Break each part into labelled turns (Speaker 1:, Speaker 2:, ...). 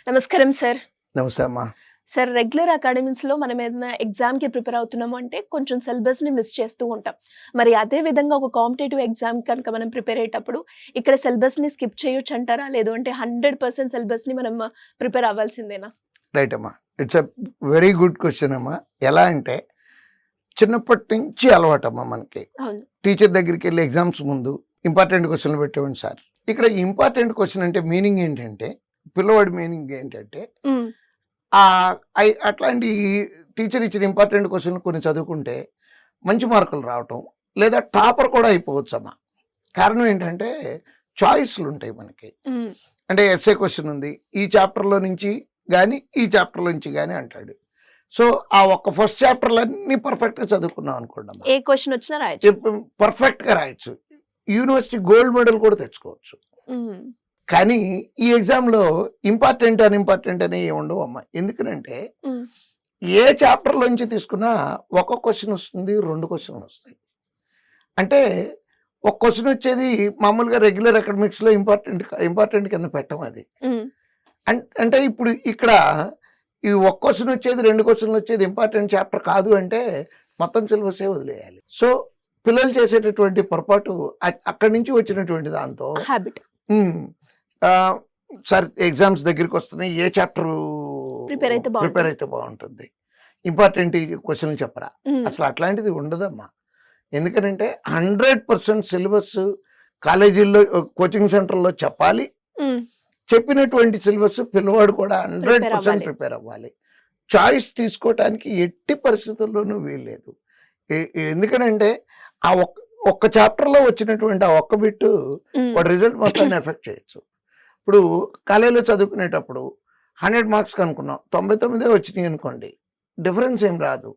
Speaker 1: నమస్కారం సార్.
Speaker 2: నమస్తే అమ్మా.
Speaker 1: సార్, రెగ్యులర్ అకాడమిక్స్‌లో మనం ఏదైనా ఎగ్జామ్‌కి ప్రిపేర్ అవుతున్నాము అంటే కొంచెం సిలబస్‌ని మిస్ చేస్తూ ఉంటాం. మరి అదే విధంగా ఒక కాంపిటీటివ్ ఎగ్జామ్ కనుక మనం ప్రిపేర్ అయ్యేటప్పుడు ఇక్కడ సిలబస్‌ని స్కిప్ చేయొచ్చంటారా? లేదు అంటే 100% సిలబస్‌ని మనం ప్రిపేర్ అవ్వాల్సిందేనా?
Speaker 2: రైట్ అమ్మా. It's a very good question అమ్మా. ఎలా అంటే చిన్నప్పటి నుంచి అలవాటమ్మా మనకి.
Speaker 1: అవును.
Speaker 2: టీచర్ దగ్గరికి వెళ్ళి ఎగ్జామ్స్ ముందు ఇంపార్టెంట్ క్వశ్చన్లు పెట్టేవాడిని సార్. ఇక్కడ ఇంపార్టెంట్ క్వశ్చన్ అంటే మీనింగ్ ఏంటంటే, పిల్లవాడి మీనింగ్ ఏంటంటే
Speaker 1: హ్మ్.
Speaker 2: అట్లాంటి టీచర్ ఇచ్చిన ఇంపార్టెంట్ క్వశ్చన్ కొన్ని చదువుకుంటే మంచి మార్కులు రావటం, లేదా టాపర్ కూడా అయిపోవచ్చు అమ్మా. కారణం ఏంటంటే చాయిస్లు ఉంటాయి మనకి.
Speaker 1: హ్మ్.
Speaker 2: అంటే ఎస్ఏ క్వశ్చన్ ఉంది, ఈ చాప్టర్లో నుంచి కానీ ఈ చాప్టర్లో నుంచి కానీ అంటాడు. సో ఆ ఒక్క ఫస్ట్ చాప్టర్లు అన్నీ పర్ఫెక్ట్గా చదువుకున్నాం అనుకోండి,
Speaker 1: ఏ క్వశ్చన్ వచ్చినా రాయొచ్చు.
Speaker 2: పర్ఫెక్ట్గా రాయొచ్చు, యూనివర్సిటీ గోల్డ్ మెడల్ కూడా తెచ్చుకోవచ్చు.
Speaker 1: హ్మ్.
Speaker 2: కానీ ఈ ఎగ్జామ్లో ఇంపార్టెంట్ అన్ఇంపార్టెంట్ అనేవి ఉండవు అమ్మ. ఎందుకనంటే
Speaker 1: హ్మ్.
Speaker 2: ఏ చాప్టర్లోంచి తీసుకున్నా ఒక క్వశ్చన్ వస్తుంది, 2 క్వశ్చన్లు వస్తాయి. అంటే ఒక క్వశ్చన్ వచ్చేది మామూలుగా రెగ్యులర్ అకాడమిక్స్లో ఇంపార్టెంట్ కింద పెట్టం అది.
Speaker 1: హ్మ్.
Speaker 2: అంటే ఇప్పుడు ఇక్కడ ఈ ఒక క్వశ్చన్ వచ్చేది, 2 క్వశ్చన్లు వచ్చేది ఇంపార్టెంట్ చాప్టర్ కాదు అంటే మొత్తం సిలబసే వదిలేయాలి. సో పిల్లలు చేసేటటువంటి పొరపాటు అక్కడి నుంచి వచ్చినటువంటి దాంతో
Speaker 1: హ్యాబిట్.
Speaker 2: సార్ ఎగ్జామ్స్ దగ్గరికి వస్తున్నాయి, ఏ చాప్టర్
Speaker 1: ప్రిపేర్ అయితే
Speaker 2: బాగుంటుంది, ఇంపార్టెంట్ క్వశ్చన్లు చెప్పరా?
Speaker 1: హ్మ్.
Speaker 2: అసలు అట్లాంటిది ఉండదమ్మా. ఎందుకంటే 100% సిలబస్ కాలేజీల్లో కోచింగ్ సెంటర్లో చెప్పాలి.
Speaker 1: హ్మ్.
Speaker 2: చెప్పినటువంటి సిలబస్ పిల్లవాడు కూడా 100%
Speaker 1: అవ్వాలి.
Speaker 2: ప్రిపేర్ అవ్వాలి. చాయిస్ తీసుకోవటానికి ఎట్టి పరిస్థితుల్లోనూ వీల్లేదు. ఎందుకనంటే ఆ ఒక్క చాప్టర్లో వచ్చినటువంటి ఆ ఒక్క బిట్టు
Speaker 1: హ్మ్.
Speaker 2: వాడి రిజల్ట్ మొత్తాన్ని ఎఫెక్ట్ చేయొచ్చు. ఇప్పుడు కాలేజీలో చదువుకునేటప్పుడు 100 మార్క్స్ అనుకున్నాం, 99 వచ్చినాయి అనుకోండి, డిఫరెన్స్ ఏం రాదు.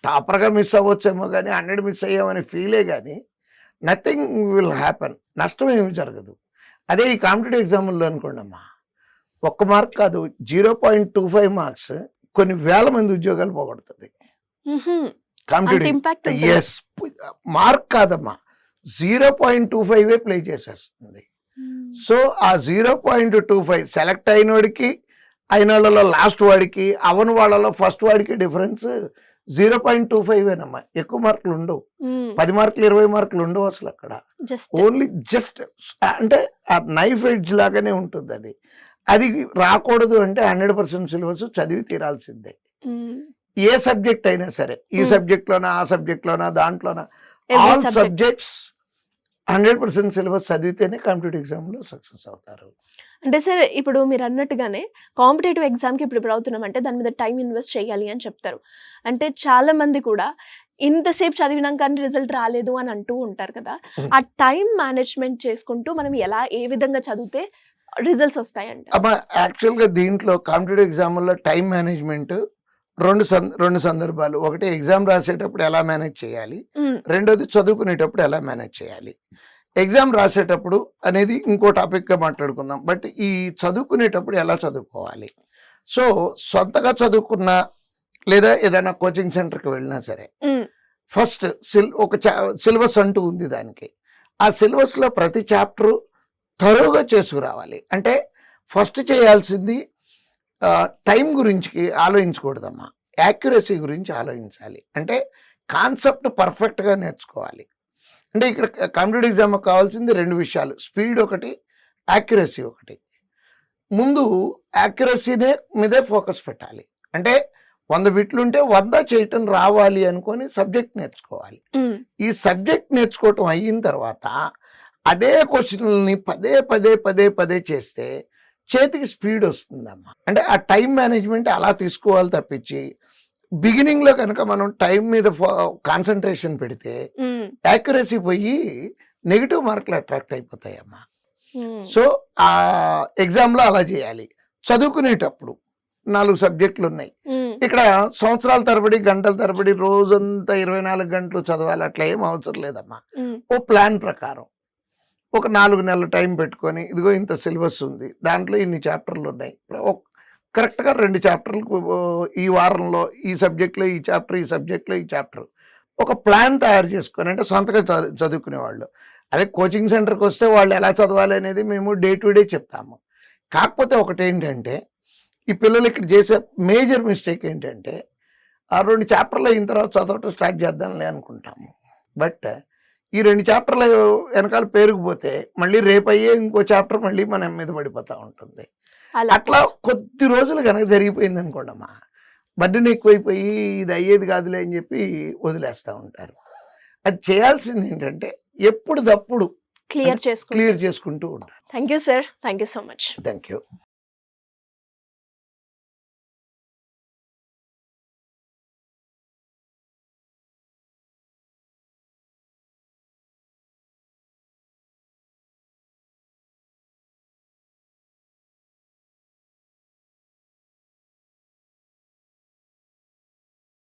Speaker 2: టాపర్గా మిస్ అవ్వచ్చేమో కానీ 100 మిస్ అయ్యామని ఫీలే కానీ నథింగ్ విల్ హ్యాపెన్, నష్టం ఏమి జరగదు. అదే ఈ కాంపిటేటివ్ ఎగ్జామ్లో అనుకోండి అమ్మా, 1 మార్క్ కాదు 0.25 మార్క్స్ కొన్ని వేల మంది ఉద్యోగాలు పోగొడుతుంది కాంపిటేటివ్. ఎస్, మార్క్ కాదమ్మా, 0.25 ప్లే చేసేస్తుంది. సో ఆ 0.25 సెలెక్ట్ అయినోడికి, అయిన వాళ్ళలో లాస్ట్ వాడికి, అవని వాళ్ళలో ఫస్ట్ వాడికి డిఫరెన్స్ 0.25 ఎక్కువ మార్కులు ఉండవు. 10 మార్కులు 20 మార్కులు ఉండవు అసలు అక్కడ. ఓన్లీ జస్ట్ అంటే ఆ నైఫ్ ఎడ్జ్ లాగానే ఉంటుంది అది. అది రాకూడదు అంటే 100% సిలబస్ చదివి తీరాల్సిందే. ఏ సబ్జెక్ట్ అయినా సరే, ఈ సబ్జెక్ట్లోనా ఆ సబ్జెక్ట్లోనా దాంట్లోనా, ఆల్ సబ్జెక్ట్స్ 100% సిలబస్ చదివితేనే కాంపిటేటివ్ ఎగ్జామ్లో సక్సెస్ అవుతారు.
Speaker 1: అంటే సార్, ఇప్పుడు మీరు అన్నట్టుగానే కాంపిటేటివ్ ఎగ్జామ్‌కి ప్రిపేర్ అవుతున్నామంటే దాని మీద టైం ఇన్వెస్ట్ చేయాలి అని చెప్తారు. అంటే చాలా మంది కూడా ఇంతసేపు చదివినాం కానీ రిజల్ట్ రాలేదు అని అంటూ ఉంటారు కదా! ఆ టైం మేనేజ్‌మెంట్ చేసుకుంటూ మనం ఏ విధంగా చదివితే రిజల్ట్స్ వస్తాయంటారు?
Speaker 2: అమ్మా, యాక్చువల్గా దీంట్లో కాంపిటేటివ్ ఎగ్జామ్లో టైం మేనేజ్మెంట్ రెండు సందర్భాలు. ఒకటి ఎగ్జామ్ రాసేటప్పుడు ఎలా మేనేజ్ చేయాలి, రెండోది చదువుకునేటప్పుడు ఎలా మేనేజ్ చేయాలి. ఎగ్జామ్ రాసేటప్పుడు అనేది ఇంకో టాపిక్గా మాట్లాడుకుందాం. బట్ ఈ చదువుకునేటప్పుడు ఎలా చదువుకోవాలి? సో సొంతగా చదువుకున్నా లేదా ఏదైనా కోచింగ్ సెంటర్కి వెళ్ళినా సరే, ఫస్ట్ ఒక సిలబస్ అంటూ ఉంది దానికి. ఆ సిలబస్లో ప్రతి చాప్టరు థరోగా చేసుకురావాలి. అంటే ఫస్ట్ చేయాల్సింది టైం గురించి ఆలోచించకూడదమ్మా, యాక్యురసీ గురించి ఆలోచించాలి. అంటే కాన్సెప్ట్ పర్ఫెక్ట్గా నేర్చుకోవాలి. అంటే ఇక్కడ కాంపిటేటివ్ ఎగ్జామ్కి కావాల్సింది 2 విషయాలు, స్పీడ్ ఒకటి, యాక్యురసీ ఒకటి. ముందు యాక్యురసీనే మీదే ఫోకస్ పెట్టాలి. అంటే 100 బిట్లు ఉంటే 100 చేయటం రావాలి అనుకొని సబ్జెక్ట్ నేర్చుకోవాలి. ఈ సబ్జెక్ట్ నేర్చుకోవటం అయిన తర్వాత అదే క్వశ్చన్లని పదే చేస్తే చేతికి స్పీడ్ వస్తుందమ్మా. అంటే ఆ టైం మేనేజ్మెంట్ అలా తీసుకోవాలి తప్పించి బిగినింగ్లో కనుక మనం టైం మీద కాన్సన్ట్రేషన్ పెడితే యాక్యురసీ పోయి నెగిటివ్ మార్కులు అట్రాక్ట్ అయిపోతాయమ్మా. సో ఆ ఎగ్జామ్లో అలా చేయాలి. చదువుకునేటప్పుడు 4 సబ్జెక్టులు ఉన్నాయి. ఇక్కడ సంవత్సరాల తరబడి, గంటల తరబడి, రోజంతా 24 గంటలు చదవాలి అట్లా ఏం అవసరం లేదమ్మా. ఓ ప్లాన్ ప్రకారం ఒక 4 నెలల టైం పెట్టుకొని, ఇదిగో ఇంత సిలబస్ ఉంది, దాంట్లో ఇన్ని చాప్టర్లు ఉన్నాయి, కరెక్ట్గా 2 చాప్టర్లకు ఈ వారంలో ఈ సబ్జెక్ట్లో ఈ చాప్టర్, ఈ సబ్జెక్ట్లో ఈ చాప్టర్, ఒక ప్లాన్ తయారు చేసుకొని, అంటే సొంతగా చదువుకునేవాళ్ళు. అదే కోచింగ్ సెంటర్కి వస్తే వాళ్ళు ఎలా చదవాలి అనేది మేము డే టు డే చెప్తాము. కాకపోతే ఒకటేంటంటే ఈ పిల్లలు ఇక్కడ చేసే మేజర్ మిస్టేక్ ఏంటంటే ఆ 2 చాప్టర్లు అయిన తర్వాత చదవటం స్టార్ట్ చేద్దాంలే అనుకుంటాము. బట్ ఈ 2 చాప్టర్లు వెనకాల పేరుకుపోతే మళ్ళీ రేపు అయ్యే ఇంకో చాప్టర్ మళ్ళీ మన మీద పడిపోతూ ఉంటుంది.
Speaker 1: అలా
Speaker 2: అట్లా కొద్ది రోజులు కనుక జరిగిపోయింది అనుకోండమ్మా, బర్డెన్ ఎక్కువైపోయి ఇది అయ్యేది కాదులే అని చెప్పి వదిలేస్తూ ఉంటారు. అది చేయాల్సింది ఏంటంటే ఎప్పుడు తప్పుడు
Speaker 1: క్లియర్ చేసుకోండి.
Speaker 2: క్లియర్ చేసుకుంటూ ఉంటారు.
Speaker 1: Thank you sir, thank you so much.
Speaker 2: Thank you.